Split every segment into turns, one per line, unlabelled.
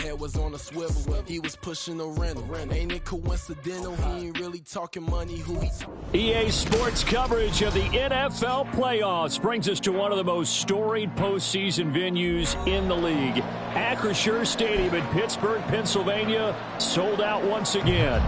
head was on a swivel. He was pushing a rental. Ain't it coincidental? He ain't really talking money. Who he
EA Sports coverage of the NFL playoffs brings us to one of the most storied postseason venues in the league. Acrisure Stadium in Pittsburgh, Pennsylvania, sold out once again.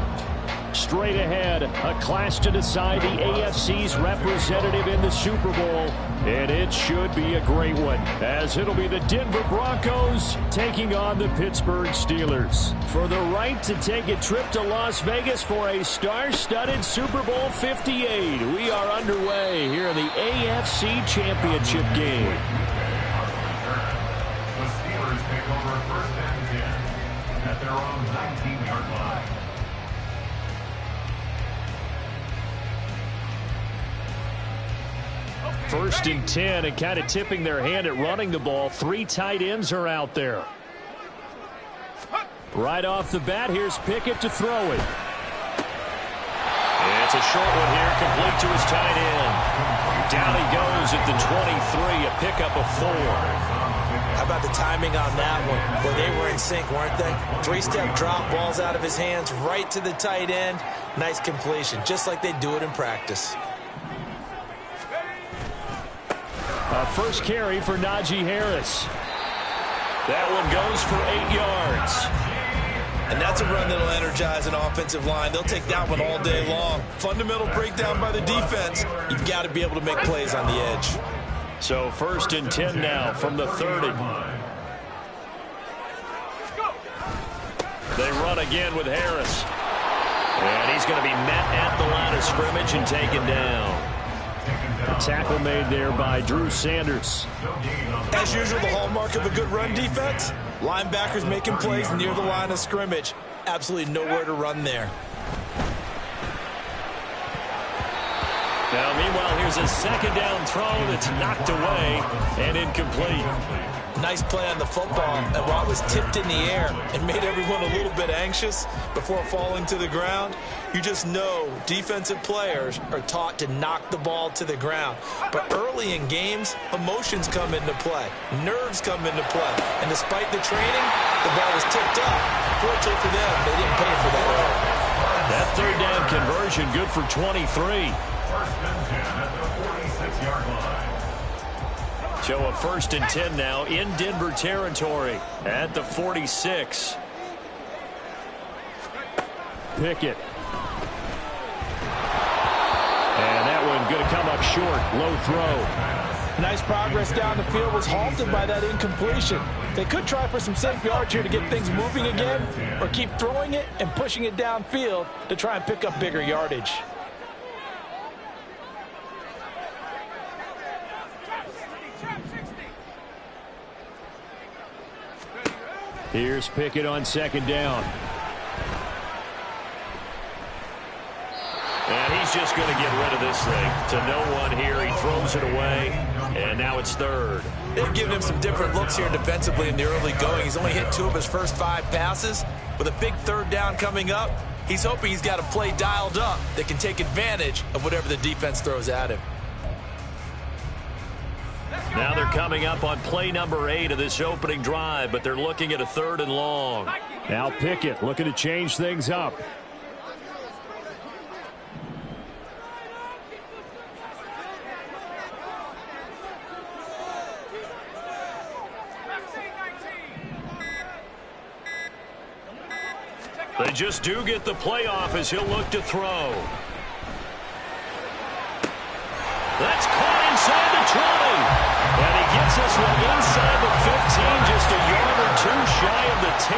Straight ahead, a clash to decide the AFC's representative in the Super Bowl, and it should be a great one, as it'll be the Denver Broncos taking on the Pittsburgh Steelers for the right to take a trip to Las Vegas for a star-studded Super Bowl 58. We are underway here in the AFC Championship game.
The Steelers take over first and 10 at their own 19-yard line.
First and 10, and kind of tipping their hand at running the ball. 3 tight ends are out there. Right off the bat, here's Pickett to throw it. And it's a short one here, complete to his tight end. Down he goes at the 23, a pickup of 4.
How about the timing on that one? Well, they were in sync, weren't they? 3-step drop, balls out of his hands, right to the tight end. Nice completion, just like they do it in practice.
First carry for Najee Harris. That one goes for 8 yards.
And that's a run that'll energize an offensive line. They'll take that one all day long. Fundamental breakdown by the defense. You've got to be able to make plays on the edge.
So first and 10 now from the 30. They run again with Harris. And he's going to be met at the line of scrimmage and taken down. Tackle made there by Drew Sanders.
As usual, the hallmark of a good run defense, linebackers making plays near the line of scrimmage. Absolutely nowhere to run there.
Now, meanwhile, here's a second down throw that's knocked away and incomplete.
Nice play on the football, and while it was tipped in the air and made everyone a little bit anxious before falling to the ground, you just know defensive players are taught to knock the ball to the ground. But early in games, emotions come into play, nerves come into play, and despite the training, the ball was tipped up. Fortunately for them, they didn't pay for that error.
That third down conversion good for 23.
First and 10 at the 46-yard line.
So a first and 10 now in Denver territory at the 46. Pickett. And that one going to come up short. Low throw.
Nice progress down the field was halted by that incompletion. They could try for some safe yards here to get things moving again, or keep throwing it and pushing it downfield to try and pick up bigger yardage.
Here's Pickett on second down. And he's just going to get rid of this thing to no one here. He throws it away, and now it's third.
They've given him some different looks here defensively in the early going. He's only hit 2 of his first 5 passes. With a big third down coming up, he's hoping he's got a play dialed up that can take advantage of whatever the defense throws at him.
Now they're coming up on play number 8 of this opening drive, but they're looking at a 3rd and long. Now Pickett looking to change things up. They just do get the play off as he'll look to throw. That's caught inside the 20. And he gets this one inside the 15, just a yard or 2 shy of the 10.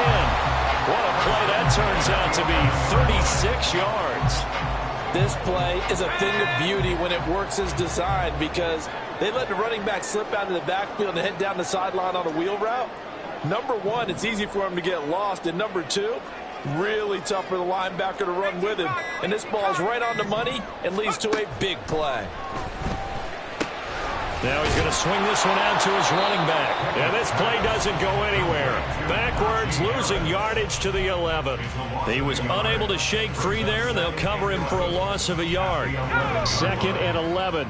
What a play that turns out to be, 36 yards.
This play is a thing of beauty when it works as designed, because they let the running back slip out of the backfield and head down the sideline on a wheel route. Number 1, it's easy for him to get lost. And number 2, really tough for the linebacker to run with him. And this ball is right on the money and leads to a big play.
Now he's going to swing this one out to his running back. And this play doesn't go anywhere. Backwards, losing yardage to the 11. He was unable to shake free there, and they'll cover him for a loss of a yard. 2nd and 11.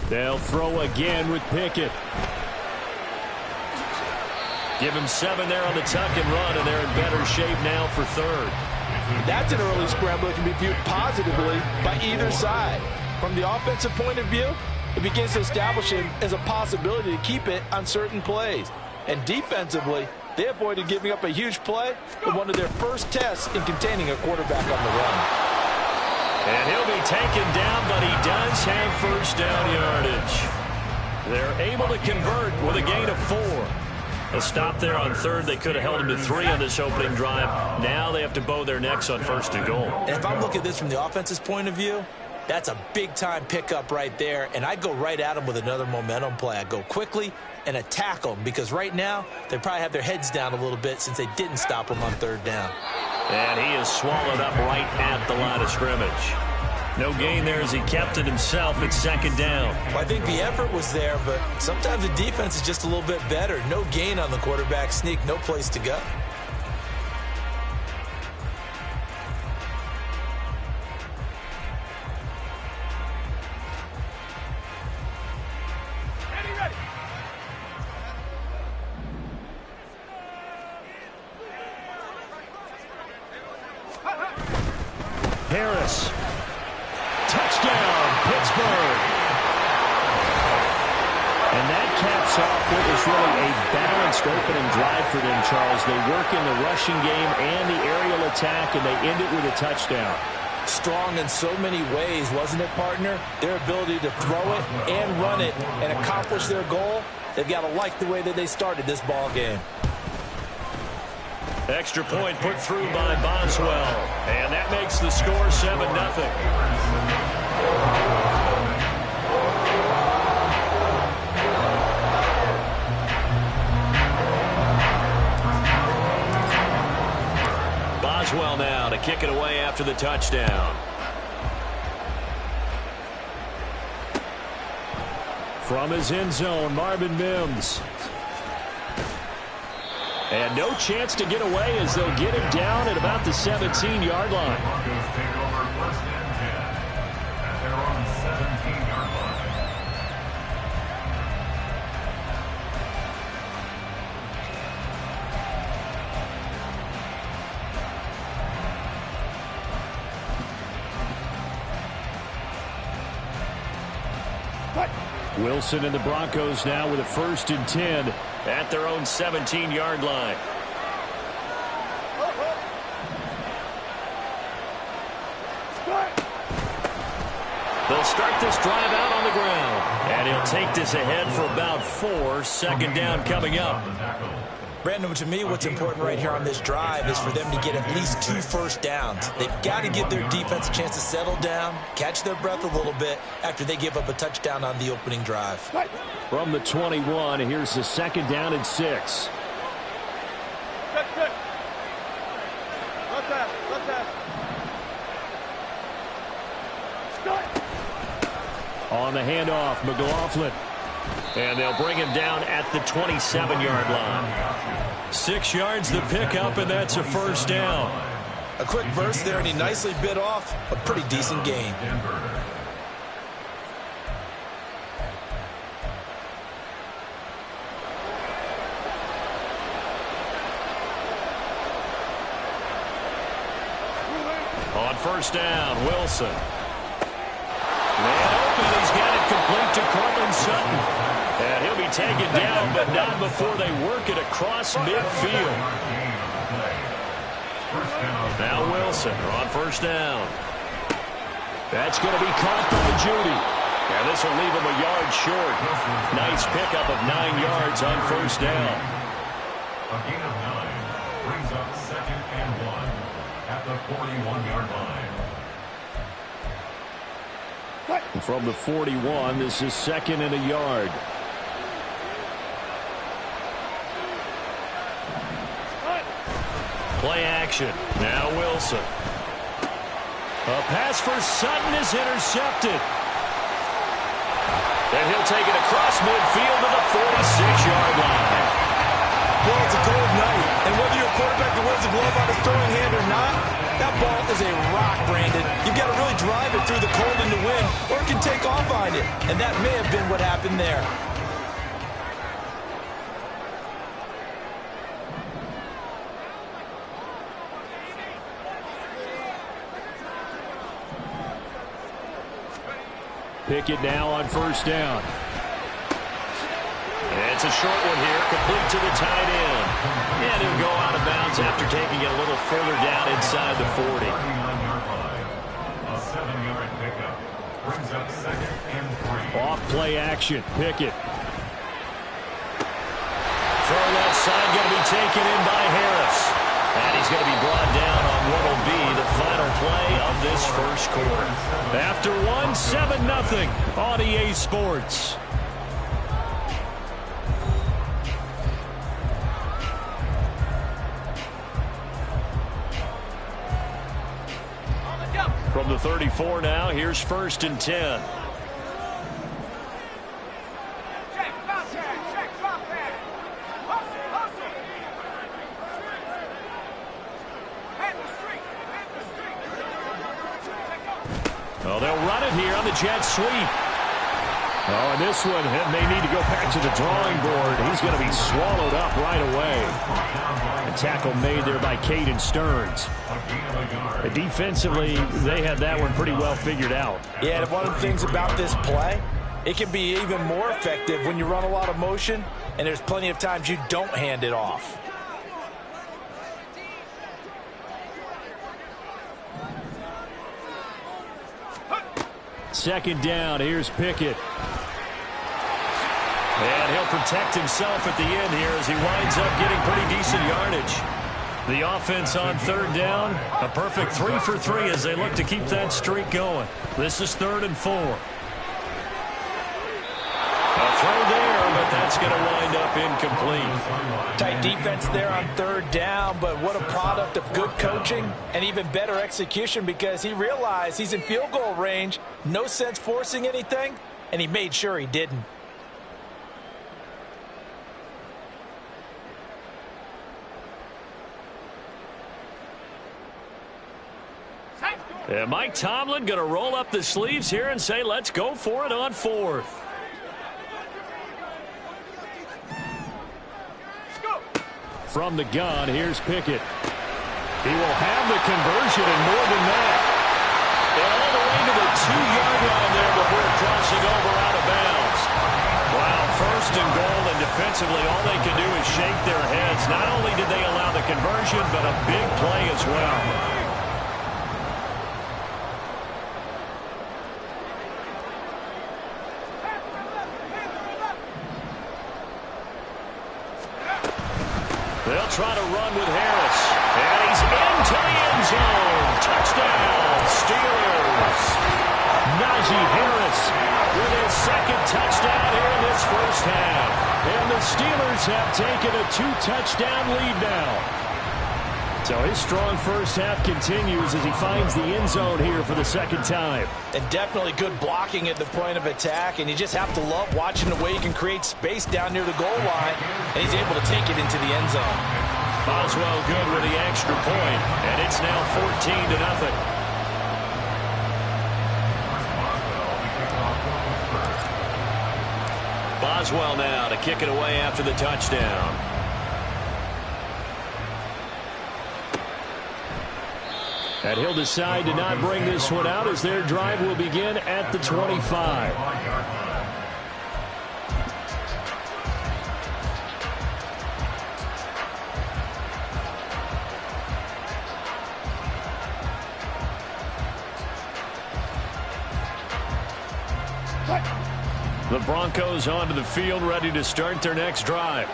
They'll throw again with Pickett. Give him 7 there on the tuck and run, and they're in better shape now for third.
That's an early scramble that can be viewed positively by either side. From the offensive point of view, it begins to establish him as a possibility to keep it on certain plays. And defensively, they avoided giving up a huge play with one of their first tests in containing a quarterback on the run.
And he'll be taken down, but he does have first down yardage. They're able to convert with a gain of 4. A stop there on third. They could have held him to 3 on this opening drive. Now they have to bow their necks on first and goal.
And if I'm looking at this from the offense's point of view, that's a big-time pickup right there, and I go right at them with another momentum play. I go quickly and attack them because right now they probably have their heads down a little bit since they didn't stop them on third down.
And he is swallowed up right at the line of scrimmage. No gain there as he kept it himself at second down.
Well, I think the effort was there, but sometimes the defense is just a little bit better. No gain on the quarterback sneak, no place to go.
Harris. Touchdown, Pittsburgh. And that caps off what was really a balanced opening drive for them, Charles. They work in the rushing game and the aerial attack, and they end it with a touchdown.
Strong in so many ways, wasn't it, partner? Their ability to throw it and run it and accomplish their goal, they've got to like the way that they started this ball game.
Extra point put through by Boswell. And that makes the score 7-0. Boswell now to kick it away after the touchdown. From his end zone, Marvin Mims. And no chance to get away as they'll get him down at about the 17-yard line.
Broncos take over first and 10 at their own 17-yard line.
Wilson and the Broncos now with a 1st and 10 at their own 17-yard line. They'll start this drive out on the ground. And he'll take this ahead for about 4. Second down coming up.
Brandon, to me, what's important right here on this drive is for them to get at least 2 first downs. They've got to give their defense a chance to settle down, catch their breath a little bit after they give up a touchdown on the opening drive.
From the 21, here's the 2nd down and 6. On the handoff, McLaughlin. And they'll bring him down at the 27-yard line. 6 yards the pickup, and that's a first down.
A quick burst there, and he nicely bit off a pretty decent gain.
On first down, Wilson. Man open, he's got it complete to Courtland Sutton. And he'll be taken down, but not before they work it across midfield. Now Wilson on first down. That's going to be caught by Judy. And this will leave him a yard short. Nice pickup of 9 yards on first down.
A gain of 9 brings up 2nd and 1 at the 41-yard line.
From the 41, this is 2nd and a yard. Play action. Now Wilson. A pass for Sutton is intercepted. And he'll take it across midfield to the 46-yard line.
Well, it's a cold night, and whether you're a quarterback that wears a glove on his throwing hand or not, that ball is a rock, Brandon. You've got to really drive it through the cold and the wind
or can take off on you. And that may have been what happened there.
Pickett now on first down. It's a short one here, complete to the tight end. And he'll go out of bounds after taking it a little further down inside the 40.
39-yard line. A 7-yard pickup brings up 2nd and 3.
Off play action, Pickett. Throw left side going to be taken in by Harris. And he's going to be brought down on what will be the final play of this first quarter. After 7-0 on EA Sports. From the 34 now, here's 1st and 10. Oh, they'll run it here on the jet sweep. Oh, and this one may need to go back to the drawing board. He's going to be swallowed up right away. A tackle made there by Caden Stearns. Defensively, they had that one pretty well figured out.
Yeah, and one of the things about this play, it can be even more effective when you run a lot of motion, and there's plenty of times you don't hand it off.
Second down, here's Pickett. And he'll protect himself at the end here as he winds up getting pretty decent yardage. The offense on 3rd down, a perfect 3 for 3 as they look to keep that streak going. This is 3rd and 4. A throw there, but that's going to wind up incomplete.
Tight defense there on 3rd down, but what a product of good coaching and even better execution because he realized he's in field goal range, no sense forcing anything, and he made sure he didn't.
And Mike Tomlin going to roll up the sleeves here and say, let's go for it on 4th. From the gun, here's Pickett. He will have the conversion and more than that. And all the way to the 2-yard line there before crossing over out of bounds. Wow, 1st and goal, and defensively all they can do is shake their heads. Not only did they allow the conversion, but a big play as well. They'll try to run with Harris. And he's into the end zone. Touchdown, Steelers. Najee Harris with his 2nd touchdown here in this first half. And the Steelers have taken a 2-touchdown lead now. So his strong first half continues as he finds the end zone here for the 2nd time.
And definitely good blocking at the point of attack, and you just have to love watching the way he can create space down near the goal line, and he's able to take it into the end zone.
Boswell good with the extra point, and it's now 14-0. Boswell now to kick it away after the touchdown. And he'll decide to not bring this one out as their drive will begin at the 25. The Broncos onto the field, ready to start their next drive.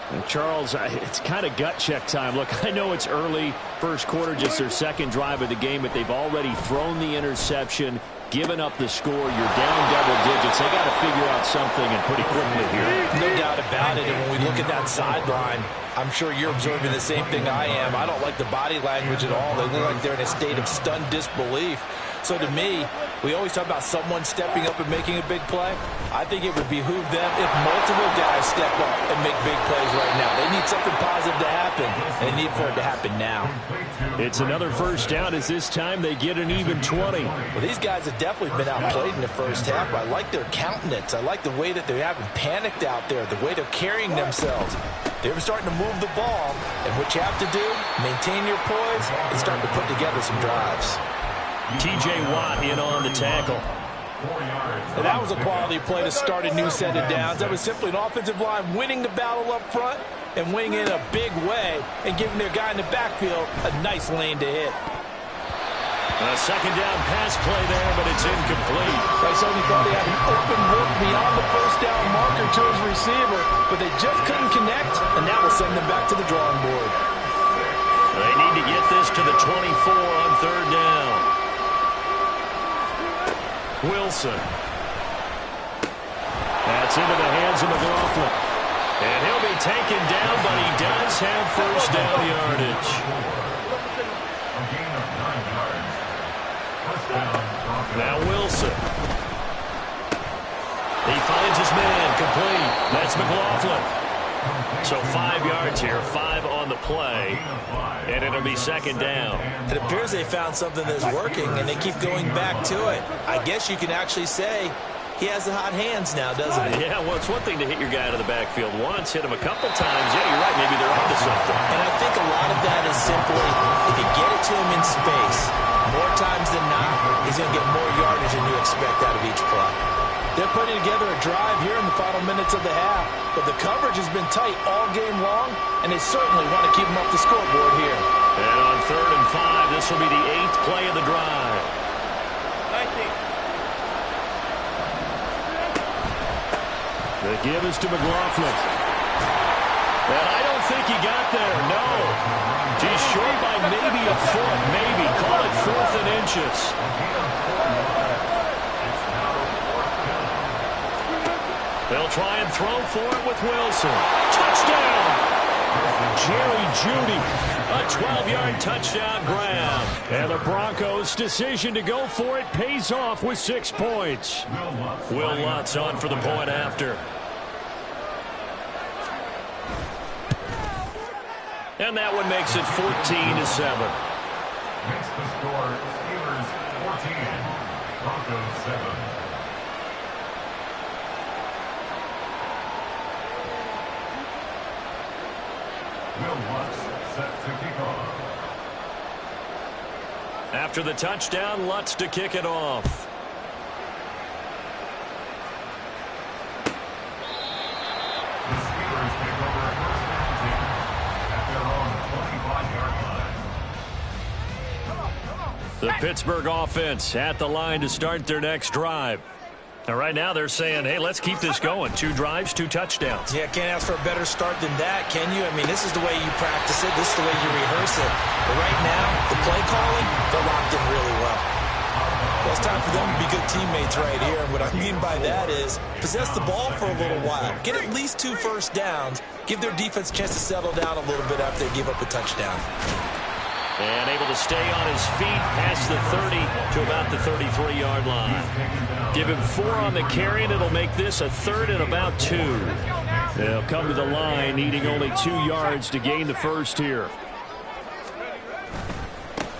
And Charles, it's kind of gut check time. Look, I know it's early, first quarter, just their 2nd drive of the game, but they've already thrown the interception, given up the score. You're down double digits. They got to figure out something, and pretty quickly here.
No doubt about it. And when we look at that sideline, I'm sure you're observing the same thing I am. I don't like the body language at all. They look like they're in a state of stunned disbelief. So to me, we always talk about someone stepping up and making a big play. I think it would behoove them if multiple guys step up and make big plays right now. They need something positive to happen, and they need for it to happen now.
It's another first down as this time they get an even 20.
Well, these guys have definitely been outplayed in the first half. I like their countenance. I like the way that they haven't panicked out there, the way they're carrying themselves. They're starting to move the ball, and what you have to do, maintain your poise and start to put together some drives.
T.J. Watt in on the tackle.
And that was a quality play to start a new set of downs. That was simply an offensive line winning the battle up front and winning it in a big way and giving their guy in the backfield a nice lane to hit.
A second down pass play there, but it's incomplete.
They certainly thought he had an open look beyond the first down marker to his receiver, but they just couldn't connect, and that will send them back to the drawing board.
They need to get this to the 24 on third down. Wilson. That's into the hands of McLaughlin. And he'll be taken down, but he does have first down yardage.
A gain of 9 yards. First down, Broncos.
Now Wilson. He finds his man, complete. That's McLaughlin. So 5 yards here, 5 on the play, and it'll be second down.
It appears they found something that's working, and they keep going back to it. I guess you can actually say he has the hot hands now, doesn't he?
Yeah, well, it's one thing to hit your guy out of the backfield once, hit him a couple times. Yeah, you're right, maybe they're onto something.
And I think a lot of that is simply, if you get it to him in space, more times than not, he's going to get more yardage than you expect out of each play. They're putting together a drive here in the final minutes of the half, but the coverage has been tight all game long, and they certainly want to keep them off the scoreboard here.
And on third and 5, this will be the 8th play of the drive. The give is to McLaughlin. And I don't think he got there, no. He's short by maybe a foot, maybe. Call it 4th and inches. They'll try and throw for it with Wilson. Touchdown! Jerry Jeudy, a 12-yard touchdown grab. And the Broncos' decision to go for it pays off with 6 points. Will Lutz on for the point after. And that one makes it 14-7.
Makes the score Steelers 14, Broncos 7. Will Lutz set to kick off.
After the touchdown, Lutz to kick it off.
The Steelers take over a first down 10 at their own 25-yard line.
The Pittsburgh offense at the line to start their next drive. And right now they're saying, hey, let's keep this going. 2 drives, 2 touchdowns.
Yeah, can't ask for a better start than that, can you? I mean, this is the way you practice it. This is the way you rehearse it. But right now, the play calling, they're locked in really well. Well, it's time for them to be good teammates right here. And what I mean by that is possess the ball for a little while. Get at least 2 first downs. Give their defense a chance to settle down a little bit after they give up a touchdown.
And able to stay on his feet past the 30 to about the 33-yard line. Give him 4 on the carry, and it'll make this a 3rd and about 2. They'll come to the line, needing only 2 yards to gain the first here.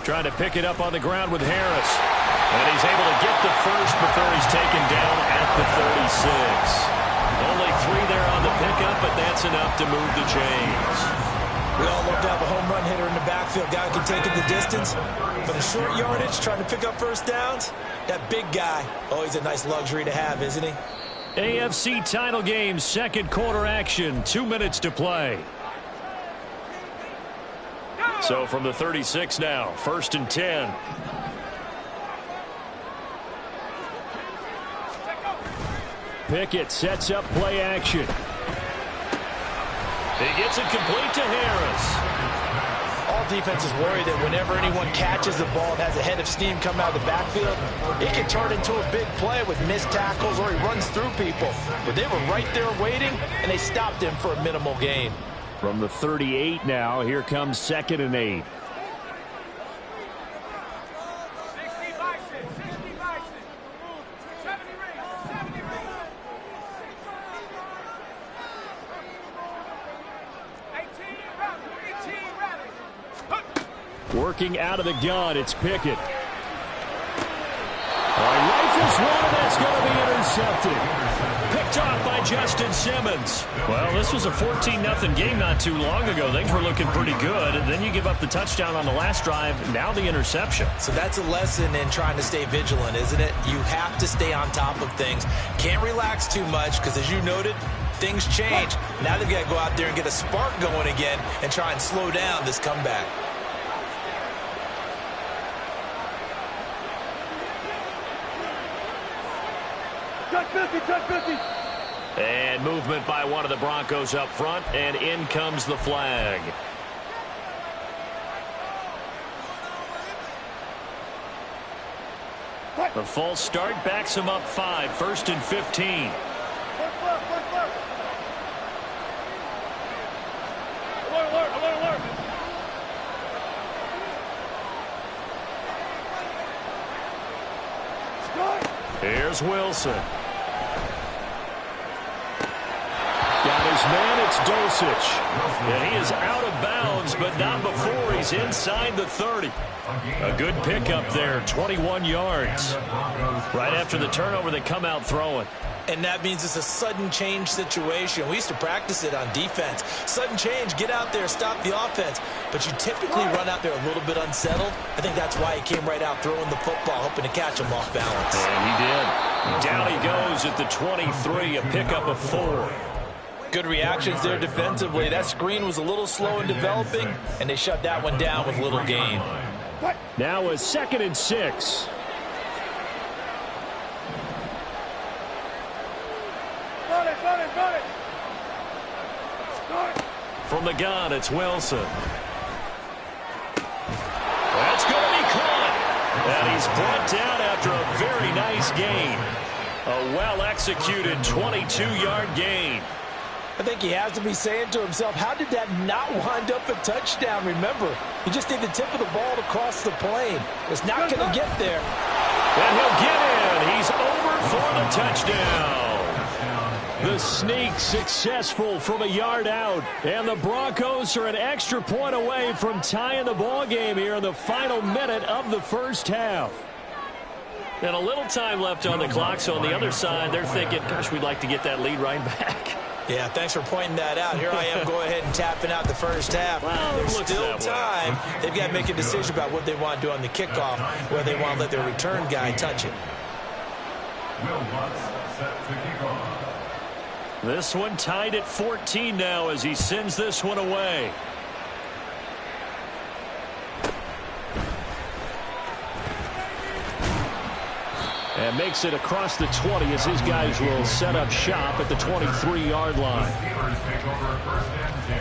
Trying to pick it up on the ground with Harris. And he's able to get the first before he's taken down at the 36. Only 3 there on the pickup, but that's enough to move the chains.
We all love to have a home run hitter in the backfield. Guy can take it the distance. But a short yardage, trying to pick up first downs, that big guy, always a nice luxury to have, isn't he?
AFC title game, second quarter action. 2 minutes to play. So from the 36 now, 1st and 10. Pickett sets up play action. He gets it complete to Harris.
All defenses worry that whenever anyone catches the ball and has a head of steam coming out of the backfield, it can turn into a big play with missed tackles or he runs through people. But they were right there waiting, and they stopped him for a minimal gain.
From the 38 now, here comes 2nd and 8. Working out of the gun, it's Pickett. Rifles one, and that's going to be intercepted. Picked off by Justin Simmons.
Well, this was a 14-0 game not too long ago. Things were looking pretty good. And then you give up the touchdown on the last drive. Now the interception.
So that's a lesson in trying to stay vigilant, isn't it? You have to stay on top of things. Can't relax too much because, as you noted, things change. Now they've got to go out there and get a spark going again and try and slow down this comeback.
And movement by one of the Broncos up front, and in comes the flag. The false start backs him up 5, 1st and 15. Here's Wilson. Got his man, it's Dulcich. And he is out of bounds, but not before he's inside the 30. A good pickup there, 21 yards. Right after the turnover, they come out throwing.
And that means it's a sudden change situation. We used to practice it on defense. Sudden change, get out there, stop the offense. But you typically run out there a little bit unsettled. I think that's why he came right out throwing the football, hoping to catch him off balance.
And he did. Down he goes at the 23, a pickup of 4.
Good reactions there defensively. That screen was a little slow in developing, and they shut that one down with little gain.
Now a 2nd and 6. From the gun, it's Wilson. That's going to be caught. And he's brought down after a very nice gain. A well-executed 22-yard gain.
I think he has to be saying to himself, how did that not wind up a touchdown? Remember, he just did the tip of the ball to cross the plane. It's not going to get there.
And he'll get in. He's over for the touchdown. The sneak successful from a yard out. And the Broncos are an extra point away from tying the ball game here in the final minute of the first half. And a little time left on the clock, so on the other side, they're thinking, gosh, we'd like to get that lead right back.
Yeah, thanks for pointing that out. Here I am going ahead and tapping out the first half.
Well,
there's still time. They've got to make a decision about what they want to do on the kickoff, whether they want to let their return guy touch it.
Will Lutz set to kick off.
This one tied at 14 now as he sends this one away. And makes it across the 20 as his guys will set up shop at the 23-yard line.
The Steelers take over 1st and 10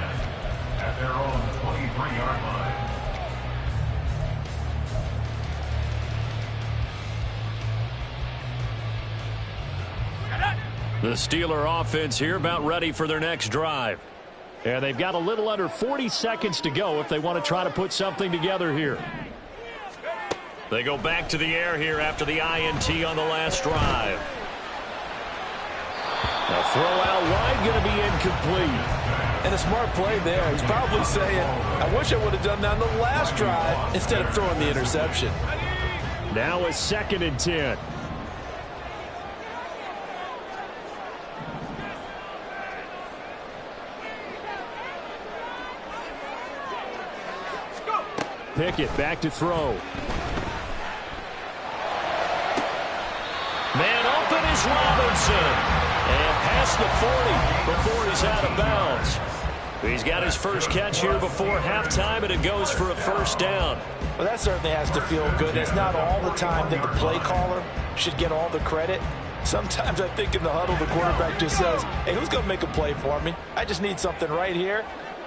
at their own 23-yard line.
The Steeler offense here about ready for their next drive. And they've got a little under 40 seconds to go if they want to try to put something together here. They go back to the air here after the INT on the last drive. A throw out wide going to be incomplete.
And a smart play there. He's probably saying, I wish I would have done that on the last drive instead of throwing the interception.
Now a 2nd and 10. Pickett back to throw. Man open is Robinson. And past the 40 before he's out of bounds. He's got his first catch here before halftime, and it goes for a first down.
Well, that certainly has to feel good. It's not all the time that the play caller should get all the credit. Sometimes I think in the huddle, the quarterback just says, hey, who's going to make a play for me? I just need something right here.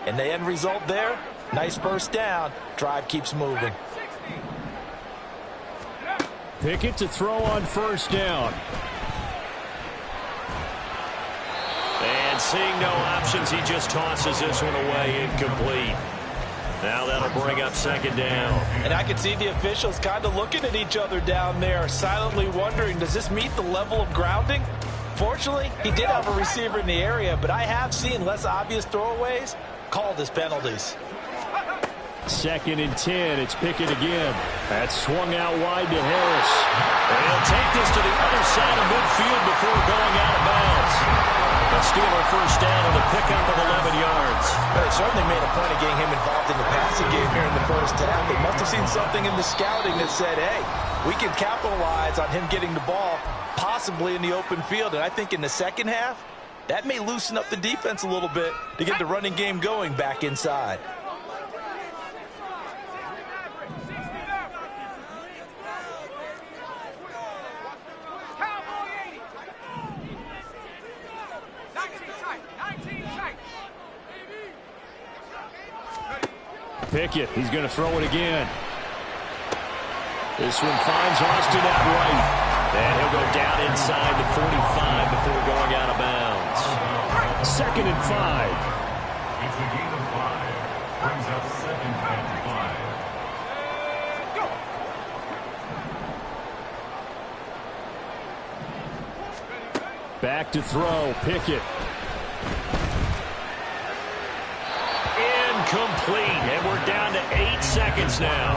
And the end result there, nice first down. Drive keeps moving.
Pickett to throw on first down. And seeing no options, he just tosses this one away incomplete. Now that'll bring up 2nd down.
And I can see the officials kind of looking at each other down there, silently wondering, does this meet the level of grounding? Fortunately, he did have a receiver in the area, but I have seen less obvious throwaways called as penalties.
2nd and 10. It's Pickett again. That's swung out wide to Harris.
And he'll take this to the other side of midfield before going out of bounds. A Steeler first down on the pickup of 11 yards.
They certainly made a point of getting him involved in the passing game here in the first half. They must have seen something in the scouting that said, hey, we can capitalize on him getting the ball possibly in the open field. And I think in the second half, that may loosen up the defense a little bit to get the running game going back inside.
Pickett, he's going to throw it again. This one finds Austin at right. And he'll go down inside the 45 before going out of bounds. 2nd and 5.
It's a gain of 5. Brings up 2nd and 5.
Back to throw, Pickett. Incomplete, and we're down to 8 seconds now.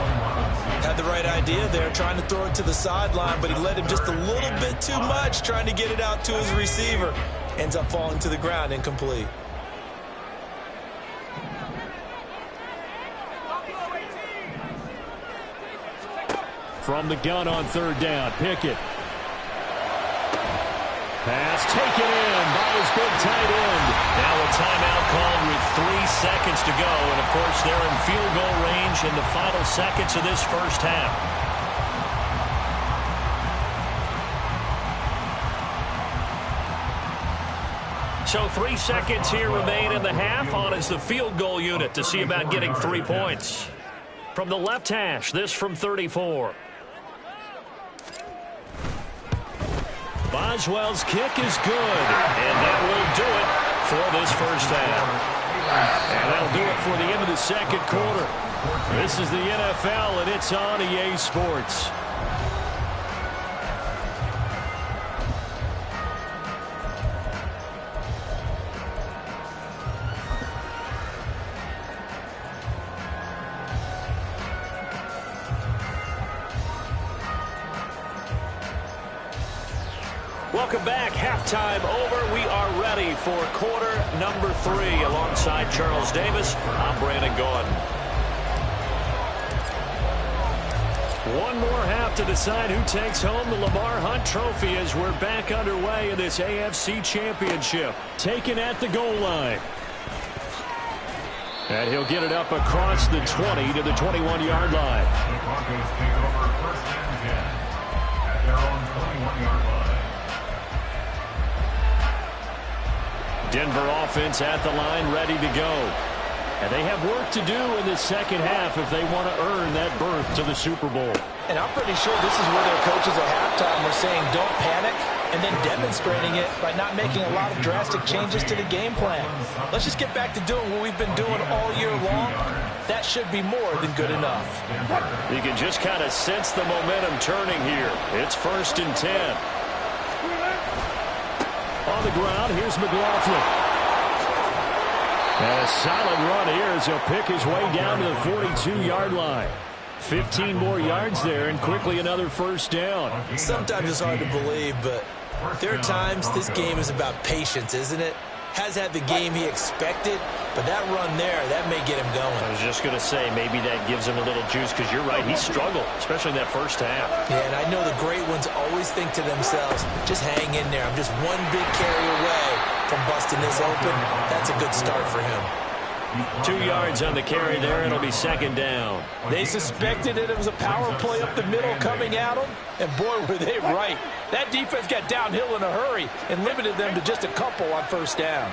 Had the right idea there, trying to throw it to the sideline, but he let him just a little bit too much, trying to get it out to his receiver. Ends up falling to the ground, incomplete.
From the gun on 3rd down, Pickett. Pass taken in by his big tight end.
Now a timeout called with 3 seconds to go. And, of course, they're in field goal range in the final seconds of this first half. So 3 seconds here remain in the half. On is the field goal unit to see about getting 3 points. From the left hash, this from 34.
Boswell's kick is good, and that will do it for this first half. And that'll do it for the end of the second quarter. This is the NFL, and it's on EA Sports.
Welcome back. Halftime over. We are ready for quarter number 3. Alongside Charles Davis, I'm Brandon Gaudin.
One more half to decide who takes home the Lamar Hunt Trophy as we're back underway in this AFC Championship. Taken at the goal line. And he'll get it up across the 20 to the 21-yard line.
The Broncos take over 1st and 10 at their own 21-yard line.
Denver offense at the line, ready to go. And they have work to do in the second half if they want to earn that berth to the Super Bowl.
And I'm pretty sure this is where their coaches at halftime were saying don't panic, and then demonstrating it by not making a lot of drastic changes to the game plan. Let's just get back to doing what we've been doing all year long. That should be more than good enough.
You can just kind of sense the momentum turning here. It's 1st and 10. On the ground, here's McLaughlin. And a solid run here as he'll pick his way down to the 42-yard line. 15 more yards there, and quickly another first down.
Sometimes it's hard to believe, but there are times this game is about patience, isn't it? Has had the game he expected, but that run there, that may get him going.
I was just going to say, maybe that gives him a little juice, because you're right, he struggled, especially in that first half.
Yeah, and I know the great ones always think to themselves, just hang in there. I'm just one big carry away from busting this open. That's a good start for him.
2 yards on the carry there. It'll be 2nd down.
They suspected it was a power play up the middle coming at them, and boy, were they right. That defense got downhill in a hurry and limited them to just a couple on first down.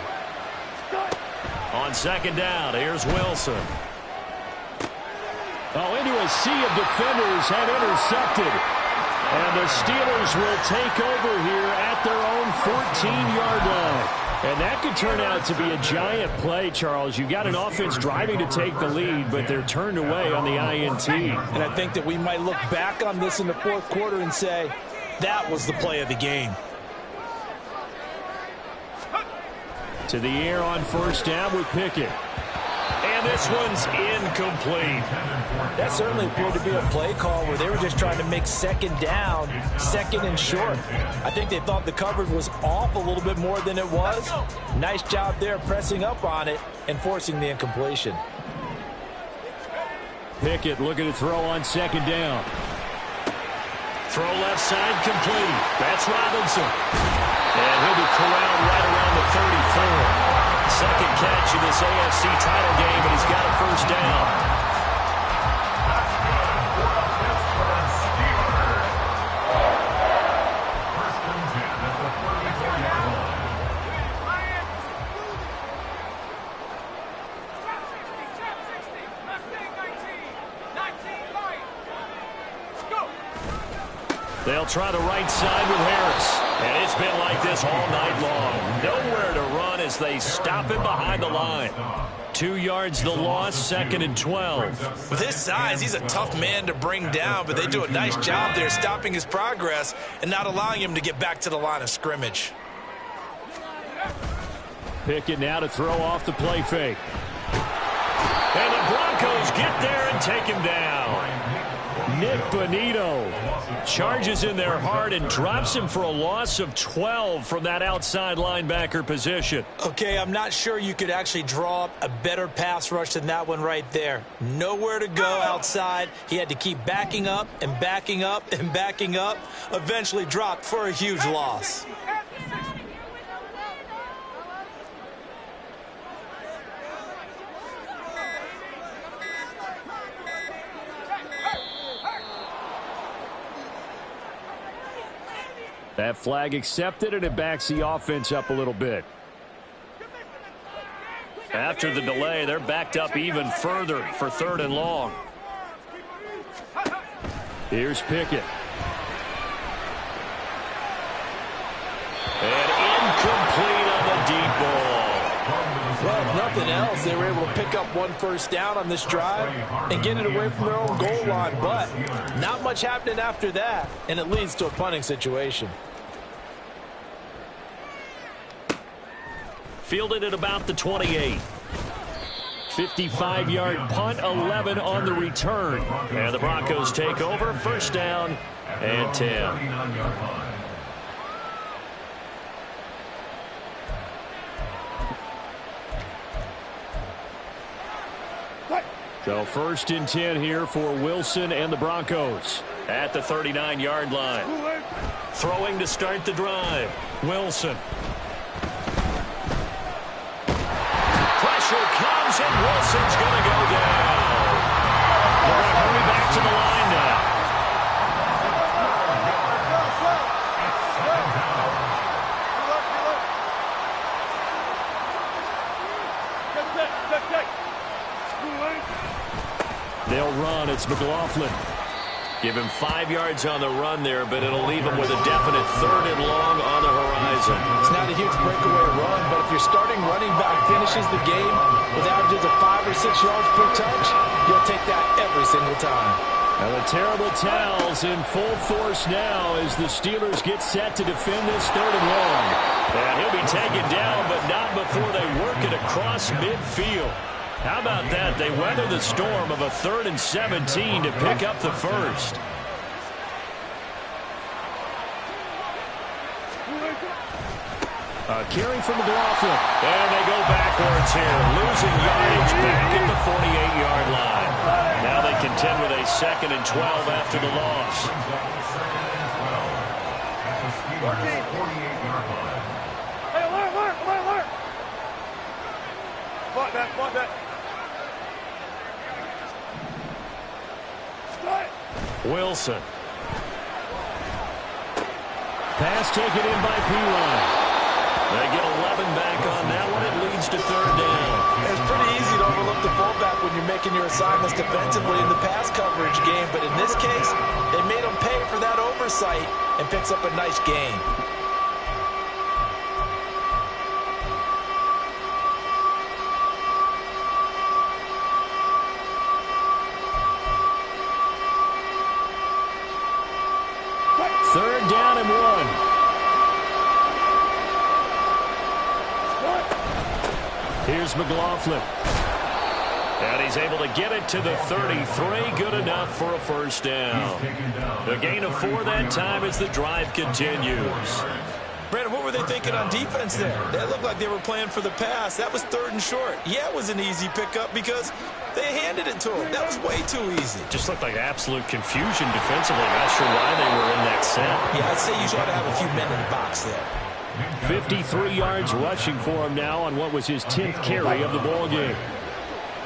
On 2nd down, here's Wilson. Oh, into a sea of defenders and intercepted. And the Steelers will take over here at their own 14-yard line. And that could turn out to be a giant play, Charles. You've got an offense driving to take the lead, but they're turned away on the INT.
And I think that we might look back on this in the fourth quarter and say, that was the play of the game.
To the air on first down with Pickett.
And this one's incomplete.
That certainly appeared to be a play call where they were just trying to make second down, second and short. I think they thought the coverage was off a little bit more than it was. Nice job there pressing up on it and forcing the incompletion.
Pickett looking to throw on second down.
Throw left side complete. That's Robinson. And he'll be corralled right around the 34. Second catch in this AFC title game, and he's got a first down.
That's good for the Pittsburgh Steelers. First and 10 at the 34-yard line.
They'll try the right side with Harris. And it's been like this all night long. Nowhere to run as they stop him behind the line. 2 yards the loss, second and 12.
With his size, he's a tough man to bring down, but they do a nice job there stopping his progress and not allowing him to get back to the line of scrimmage.
Pickett now to throw off the play fake.
And the Broncos get there and take him down.
Nick Bonito
charges in there hard and drops him for a loss of 12 from that outside linebacker position.
Okay, I'm not sure you could actually draw up a better pass rush than that one right there. Nowhere to go outside. He had to keep backing up and backing up and backing up. Eventually dropped for a huge loss.
That flag accepted, and it backs the offense up a little bit.
After the delay, they're backed up even further for third and long.
Here's Pickett.
And incomplete on the deep ball.
Well, if nothing else, they were able to pick up one first down on this drive and get it away from their own goal line. But not much happening after that, and it leads to a punting situation.
Fielded at about the 28.
55-yard punt, 11 on the return.
And the Broncos take over, first down and 10.
So first and 10 here for Wilson and the Broncos.
At the 39-yard line. Throwing to start the drive. Wilson. Pressure comes, and Wilson's going to go down. They're going to hurry back to the line now.
They'll run. It's McLaughlin.
Give him 5 yards on the run there, but it'll leave him with a definite third and long on the horizon.
It's not a huge breakaway run, but if your starting running back finishes the game with averages of 5 or 6 yards per touch, you'll take that every single time.
And the terrible towels in full force now as the Steelers get set to defend this third and long.
And he'll be taken down, but not before they work it across midfield. How about that? They weather the storm of a 3rd and 17 to pick up the first.
A carry from McLaughlin.
And they go backwards here, losing yardage back at the 48-yard line. Now they contend with a 2nd and 12 after the loss.
Hey, alert! Fuck that.
Wilson.
Pass taken in by Perine.
They get 11 back on that one. It leads to third down.
It's pretty easy to overlook the fullback when you're making your assignments defensively in the pass coverage game, but in this case, they made him pay for that oversight and picks up a nice gain.
Third down and 1. Here's McLaughlin. And he's able to get it to the 33. Good enough for a first down. The gain of 4 that time as the drive continues.
Brandon, what were they thinking on defense there? That looked like they were playing for the pass. That was 3rd and short. Yeah, it was an easy pickup because they handed it to him. That was way too easy.
Just looked like absolute confusion defensively. Not sure why they were in that set.
Yeah, I'd say you ought to have a few men in the box there.
53 yards rushing for him now on what was his 10th carry of the ball game.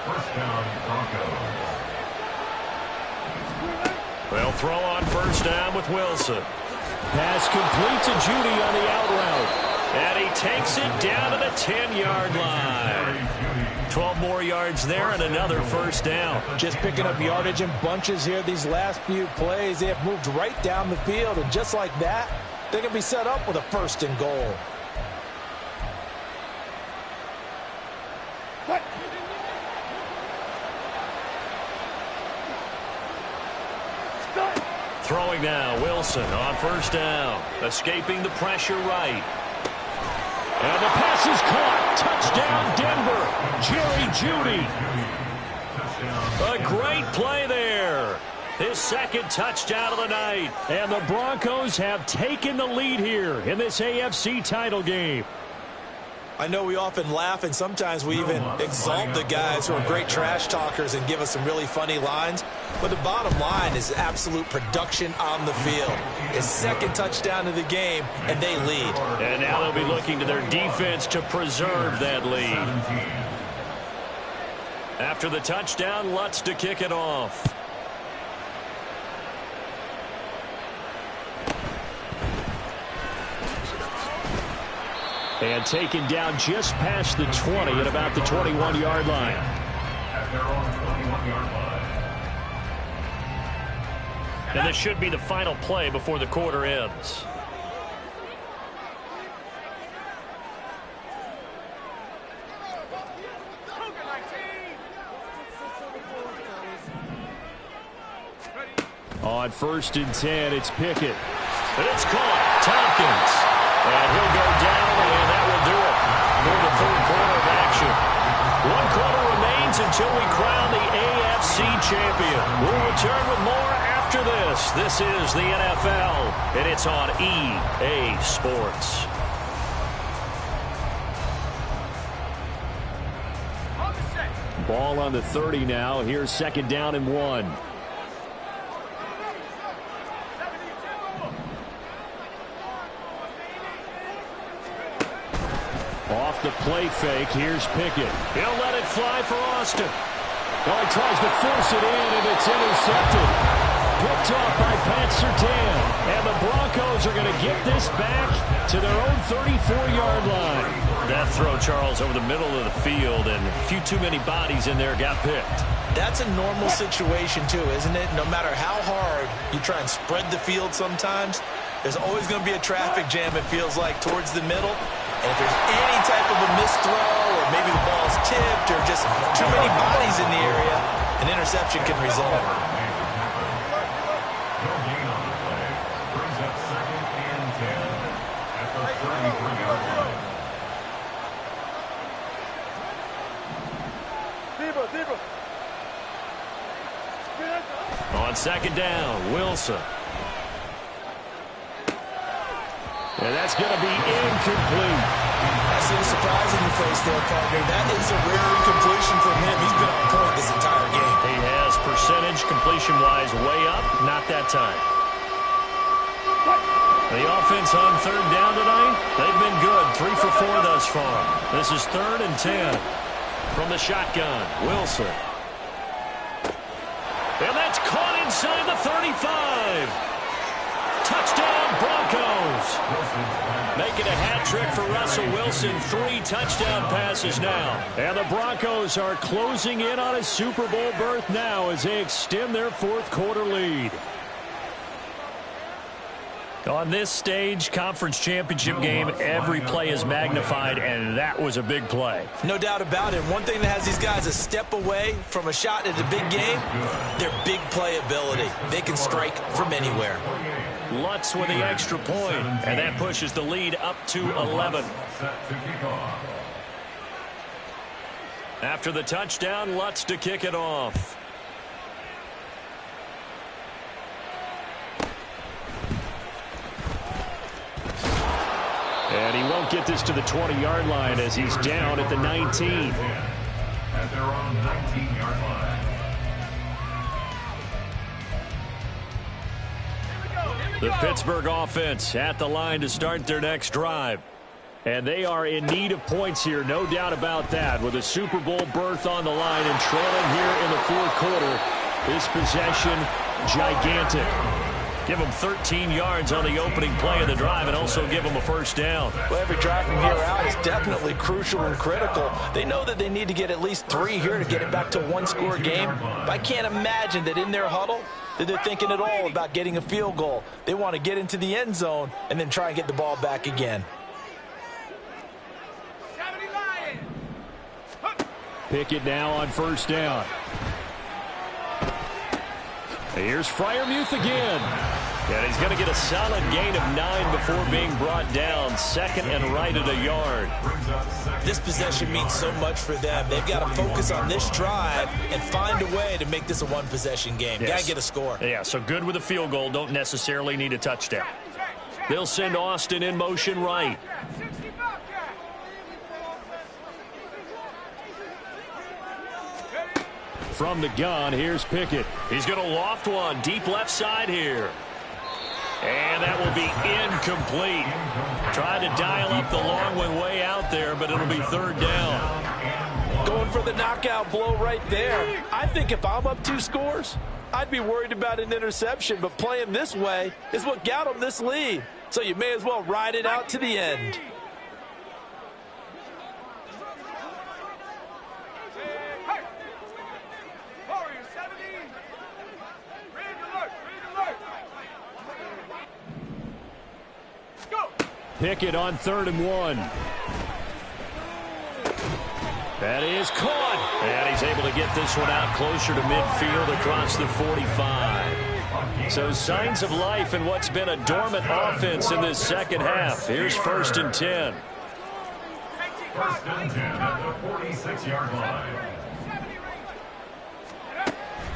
First down, Broncos.
They'll throw on first down with Wilson. Pass complete to Judy on the out route. And he takes it down to the 10-yard line. 12 more yards there and another first down.
Just picking up yardage in bunches here these last few plays. They have moved right down the field, and just like that, they're going to be set up with a 1st and goal.
What?
Throwing now, Wilson on first down. Escaping the pressure right. And the pass is caught. Touchdown, Denver. Jerry Jeudy. A great play there. His 2nd touchdown of the night. And the Broncos have taken the lead here in this AFC title game.
I know we often laugh, and sometimes we even exalt the guys who are great trash talkers and give us some really funny lines. But the bottom line is absolute production on the field. His 2nd touchdown of the game, and they lead.
And now they'll be looking to their defense to preserve that lead. After the touchdown, Lutz to kick it off. And taken down just past the 20 at about the 21-yard line.
At their own 21-yard line.
And this should be the final play before the quarter ends. On 1st and 10, it's Pickett. And it's caught. Tompkins. And he'll go down, and that will do it for the 3rd quarter of action. 1 quarter remains until we crown the AFC champion. We'll return with more after this. This is the NFL, and it's on EA Sports. Ball on the 30 now. Here's 2nd down and 1. Off the play fake, here's Pickett. He'll let it fly for Austin. Well, he tries to force it in, and it's intercepted. Picked off by Pat Surtain. And the Broncos are going to get this back to their own 34-yard line. That throw, Charles, over the middle of the field, and a few too many bodies in there got picked.
That's a normal situation, too, isn't it? No matter how hard you try and spread the field sometimes, there's always going to be a traffic jam, it feels like, towards the middle. And if there's any type of a missed throw, or maybe the ball's tipped, or just too many bodies in the area, an interception can result.
No gain on the play. Brings up 2nd and 10 at the 33-yard line.
On 2nd down, Wilson. And that's going to be incomplete.
I see the surprise in your face there, partner. That is a rare incompletion from him. He's been on point this entire game.
He has percentage completion-wise way up. Not that time. The offense on 3rd down tonight, they've been good. 3 for 4 thus far. This is 3rd and 10 from the shotgun. Wilson. And that's caught inside the 35. Touchdown, Broncos. Making a hat trick for Russell Wilson. 3 touchdown passes now. And the Broncos are closing in on a Super Bowl berth now as they extend their 4th quarter lead. On this stage, conference championship game, every play is magnified, and that was a big play.
No doubt about it. One thing that has these guys a step away from a shot at a big game, their big play ability. They can strike from anywhere.
Lutz with the extra point, and that pushes the lead up to 11.
Set to kick off.
After the touchdown, Lutz to kick it off. And he won't get this to the 20-yard line as he's down at the 19.
At their own 19-yard line.
The Pittsburgh offense at the line to start their next drive. And they are in need of points here, no doubt about that. With a Super Bowl berth on the line and trailing here in the fourth quarter, this possession gigantic. Give them 13 yards on the opening play of the drive and also give them a first down.
Well, every drive from here out is definitely crucial and critical. They know that they need to get at least 3 here to get it back to a one-score game. But I can't imagine that in their huddle that they're thinking at all about getting a field goal. They want to get into the end zone and then try and get the ball back again.
Pickett now on first down. Here's Freiermuth again. And he's going to get a solid gain of 9 before being brought down. Second and right at a yard.
This possession means so much for them. They've got to focus on this drive and find a way to make this a one-possession game.
Yes.
Got to get a score.
Yeah, so good with a field goal. Don't necessarily need a touchdown. They'll send Austin in motion right. From the gun, here's Pickett. He's going to loft one deep left side here. And that will be incomplete. Tried to dial up the long one way out there, but it'll be third down.
Going for the knockout blow right there. I think if I'm up 2 scores, I'd be worried about an interception, but playing this way is what got them this lead. So you may as well ride it out to the end.
Pickett on 3rd and 1. That is caught. And he's able to get this one out closer to midfield across the 45. So signs of life in what's been a dormant offense in this second half. Here's 1st and 10.
1st and 10 at the 46-yard line.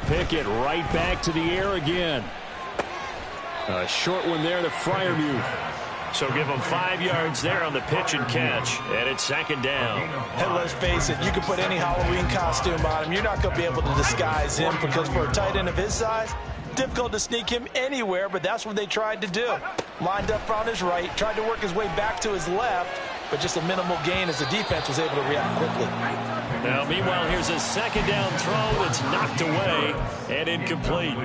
Pickett right back to the air again. A short one there to Freiermuth. So give him 5 yards there on the pitch and catch. And it's 2nd down.
And let's face it, you can put any Halloween costume on him. You're not going to be able to disguise him because for a tight end of his size, difficult to sneak him anywhere, but that's what they tried to do. Lined up on his right, tried to work his way back to his left, but just a minimal gain as the defense was able to react quickly.
Now, meanwhile, here's a 2nd down throw that's knocked away and incomplete.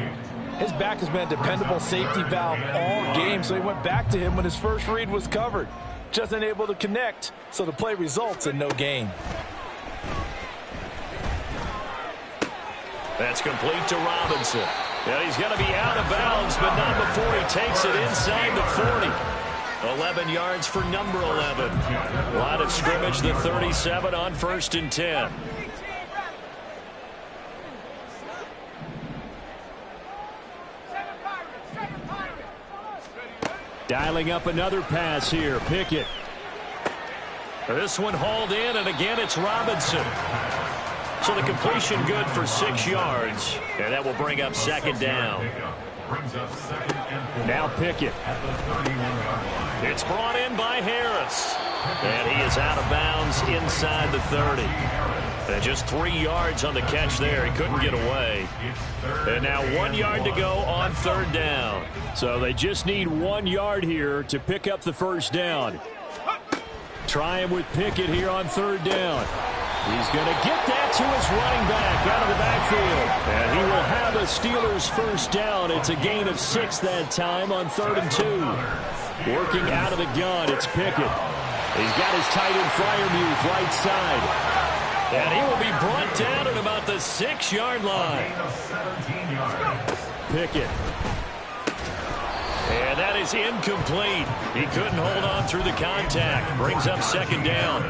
His back has been a dependable safety valve all game, so he went back to him when his first read was covered. Just unable to connect, so the play results in no gain.
That's complete to Robinson. And he's going to be out of bounds, but not before he takes it inside the 40. 11 yards for number 11. Line of scrimmage, the 37 on 1st and 10. Dialing up another pass here. Pickett. This one hauled in, and again it's Robinson. So the completion good for 6 yards. And that will bring up 2nd down. Now Pickett. It's brought in by Harris. And he is out of bounds inside the 30. And just 3 yards on the catch there. He couldn't get away. And now 1 yard to go on 3rd down. So they just need 1 yard here to pick up the first down. Trying with Pickett here on 3rd down. He's going to get that to his running back out of the backfield. And he will have a Steelers first down. It's a gain of 6 that time on 3rd and 2. Working out of the gun, it's Pickett. He's got his tight end Freiermuth right side. And he will be brought down at about the 6-yard line. Pickett. And that is incomplete. He couldn't hold on through the contact. Brings up 2nd down.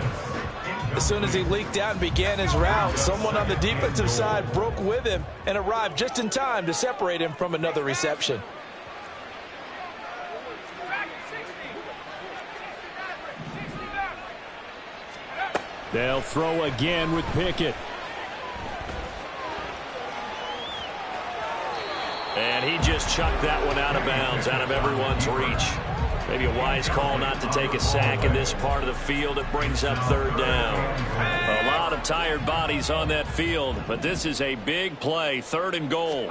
As soon as he leaked out and began his route, someone on the defensive side broke with him and arrived just in time to separate him from another reception.
They'll throw again with Pickett.
And he just chucked that one out of bounds, out of everyone's reach. Maybe a wise call not to take a sack in this part of the field. It brings up third down. A lot of tired bodies on that field, but this is a big play, 3rd and goal.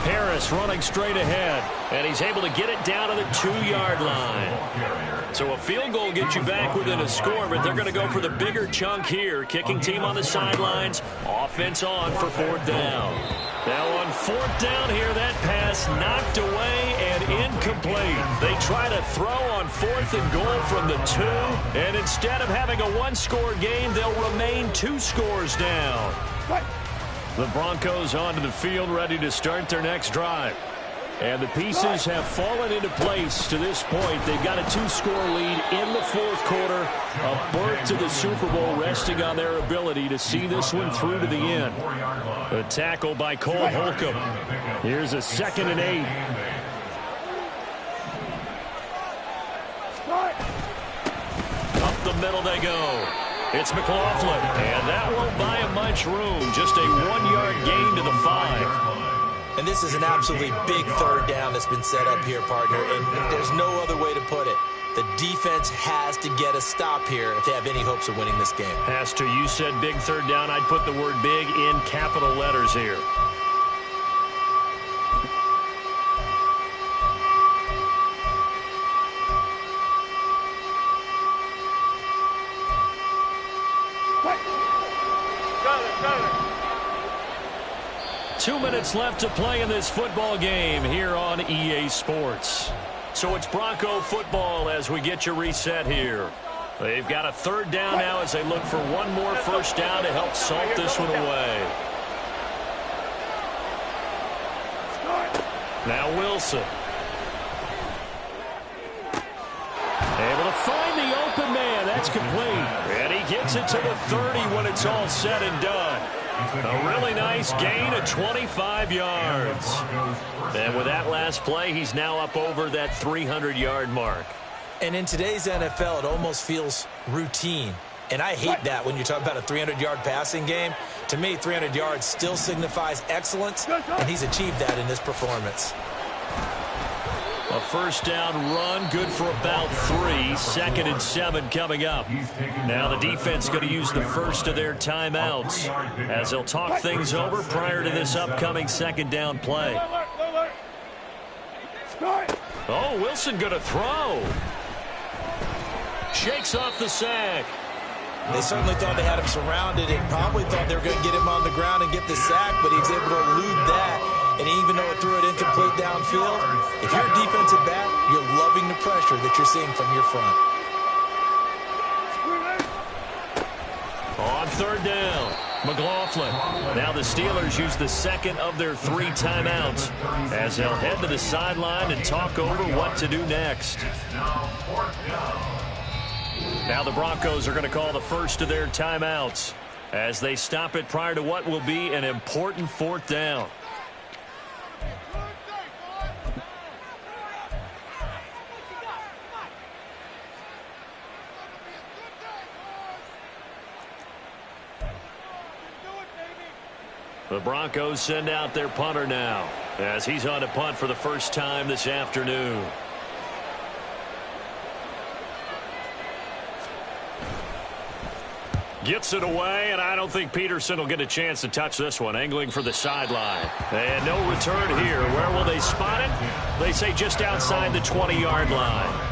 Harris running straight ahead,
and he's able to get it down to the 2-yard line. So a field goal gets you back within a score, but they're going to go for the bigger chunk here. Kicking team on the sidelines, offense on for 4th down. Now on 4th down here, that pass knocked away and incomplete. They try to throw on 4th and goal from the 2, and instead of having a 1-score game, they'll remain 2 scores down.
The Broncos onto the field, ready to start their next drive. And the pieces have fallen into place to this point. They've got a 2-score lead in the 4th quarter. A berth to the Super Bowl resting on their ability to see this one through to the end.
A tackle by Cole Holcomb.
Here's a 2nd and 8.
Up the middle they go. It's McLaughlin, and that won't buy him much room. Just a 1-yard gain to the 5.
And this is an absolutely big 3rd down that's been set up here, partner, and there's no other way to put it. The defense has to get a stop here if they have any hopes of winning this game.
Has to. You said big 3rd down. I'd put the word big in capital letters here.
Got it.
2 minutes left to play in this football game here on EA Sports. So it's Bronco football as we get you reset here. They've got a 3rd down now as they look for one more 1st down to help salt this one away. Now Wilson.
Able to find the open man. That's complete.
And he gets it to the 30 when it's all said and done. A really nice gain of 25 yards. And with that last play, he's now up over that 300-yard mark.
And in today's NFL, it almost feels routine. And I hate that when you talk about a 300-yard passing game. To me, 300 yards still signifies excellence, and he's achieved that in this performance.
A 1st down run, good for about 3. 2nd and 7 coming up. Now the defense going to use the first of their timeouts as they'll talk things over prior to this upcoming 2nd down play. Oh, Wilson going to throw. Shakes off the sack.
They certainly thought they had him surrounded and probably thought they were going to get him on the ground and get the sack, but he was able to elude that. And even though it threw it incomplete downfield, if you're a defensive back, you're loving the pressure that you're seeing from your front.
On 3rd down, McLaughlin. Now the Steelers use the 2nd of their 3 timeouts as they'll head to the sideline and talk over what to do next. Now the Broncos are going to call the first of their timeouts as they stop it prior to what will be an important 4th down. The Broncos send out their punter now as he's on to punt for the first time this afternoon. Gets it away, and I don't think Peterson will get a chance to touch this one. Angling for the sideline. And no return here. Where will they spot it? They say just outside the 20-yard line.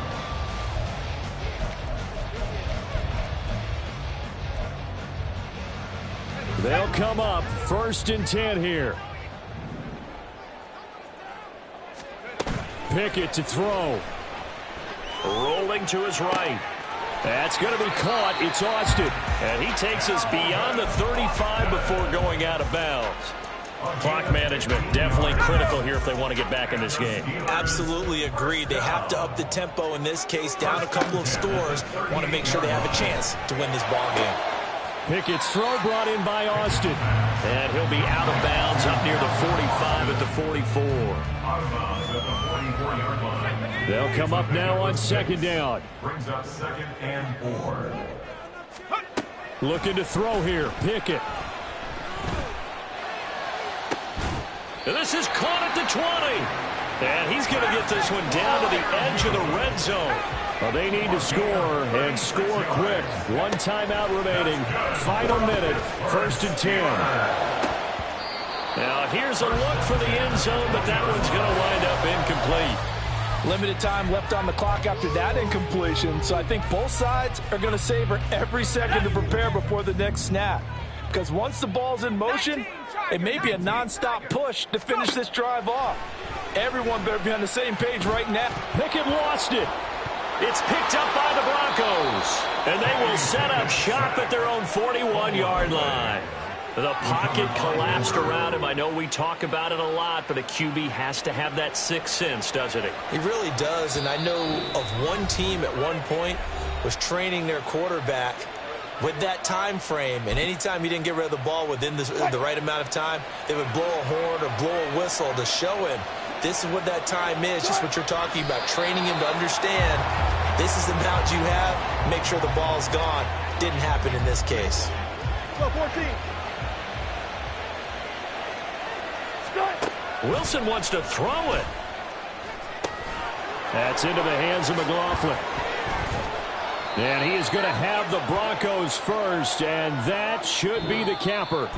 They'll come up 1st and 10 here. Pickett to throw.
Rolling to his right.
That's going to be caught. It's Austin.
And he takes us beyond the 35 before going out of bounds. Clock management definitely critical here if they want to get back in this game.
Absolutely agreed. They have to up the tempo in this case, down a couple of scores. Want to make sure they have a chance to win this ball game.
Pickett's throw brought in by Austin.
And he'll be out of bounds up near the 45 at the 44.
They'll come up now on 2nd down.
Brings up 2nd and 4.
Looking to throw here. Pickett.
And this is caught at the 20. And he's going to get this one down to the edge of the red zone.
Well, they need to score, and score quick. One timeout remaining. Final minute. 1st and 10.
Now, here's a look for the end zone, but that one's going to wind up incomplete.
Limited time left on the clock after that incompletion, so I think both sides are going to savor every second to prepare before the next snap. Because once the ball's in motion, it may be a nonstop push to finish this drive off. Everyone better be on the same page right now.
Pickett lost it.
It's picked up by the Broncos, and they will set up shop at their own 41-yard line. The pocket collapsed around him. I know we talk about it a lot, but a QB has to have that sixth sense, doesn't he?
He really does, and I know of one team at one point was training their quarterback with that time frame, and anytime he didn't get rid of the ball within the right amount of time, they would blow a horn or blow a whistle to show him this is what that time is, just what you're talking about, training him to understand this is the amount you have, make sure the ball's gone. Didn't happen in this case.
Go 14.
Wilson wants to throw it.
That's into the hands of McLaughlin. And he is going to have the Broncos first, and that should be the capper.